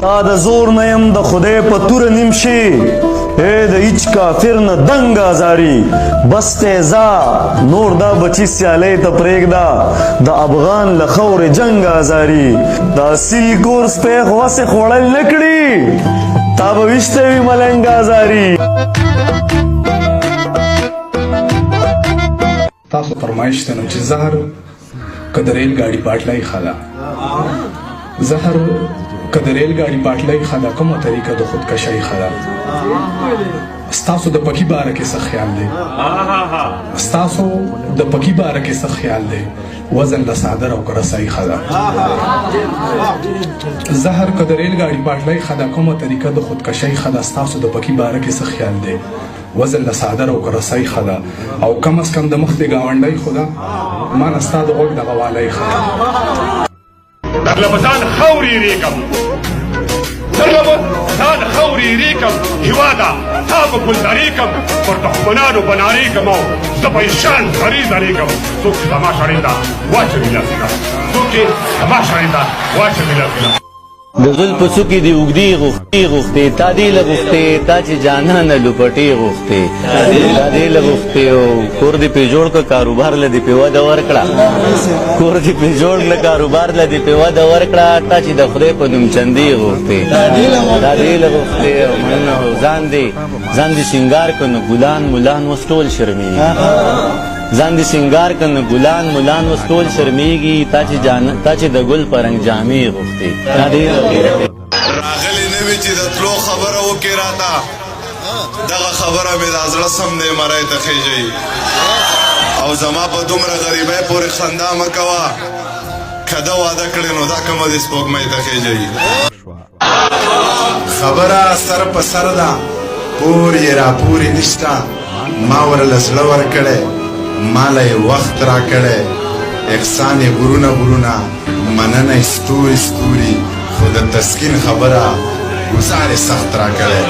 تا د زور نه یم د خدای په توره نیم شي ای د هیچ کافر نه دنګ ازاري بس تیزا نور دا بچی سیالی ته پرېږده د افغان له خورې جنګ ازاري د اصیل کور سپی خو هسې خوړل نه کړي تا به ویشته وي ملنګ ازاري. تاسو فرمایش ته نو چې زهر که د ریل ګاډي باټلۍ ښه ده زهر که د ریل ګاډي باټلۍ ښه ده کومه طریقه د خودکشۍ ښه ده ستاسو د پکي باره کې څه خیال دی ستاسو د پکي باره کې څه خیال دی وزن د صادر او که رسۍ ښه ده زهر که د ریل ګاډي باټلۍ ښه ده کومه طریقه د خودکشۍ ښه ده ستاسو د پکي باره کې څه خیال دی وزن د صادر او که رسۍ ښه ده او کم از کم د مخ د ګاونډۍ خو ده ما نه ستا د غوږ دغه والی ښه ده درله به ځان خورې ریږم درله به ځان خورې ریږم هېواده تا به ګلدارې کړم پر دښمنانو به نارې کړم او زه به یې شان خرې درېږم څوک چې زما شړېنده واچوي لاسونه څوک چې زما شړېنده واچوي لاسونه د زل په څوکې دې اوږدې غوښتې تا دې له غوښتې تا چې جانانه لوپټې غوښتې تا دې له غوښتې او کور دې پرې جوړ کړه کاروبار له دې پرې وده ورکړه کور دې پرې جوړ کړه کاروبار له دې پرې وده ورکړه تا چې د خدای په نوم چندې غوښتې تا دې له غوښتې او مننه ځان دې سینګار کړه نو ګلان ملان اوس ټول شرمېږي ځان دې سینګار کړه نو ګلان ملان اوس ټول شرمېږي تا چې د ګل په رنګ جامې غوښتې تا دې راغلی نه وي چې د تلو خبره وکړې راته دغه خبره مې د زړه سم دی مرۍ ته خېژوي او زما په دومره غریبۍ پورې خندا مه کوه که ده واده کړې نو دا کومه دې سپوږمۍ ته خېژوي خبره سر په سر ده پور یې راپورې نشته ما ورله زړه ورکړی ماله یې وخت راکړی احسان یې غرونه مننه یې ستوري خو د تسکین خبره گزار سخت راکړی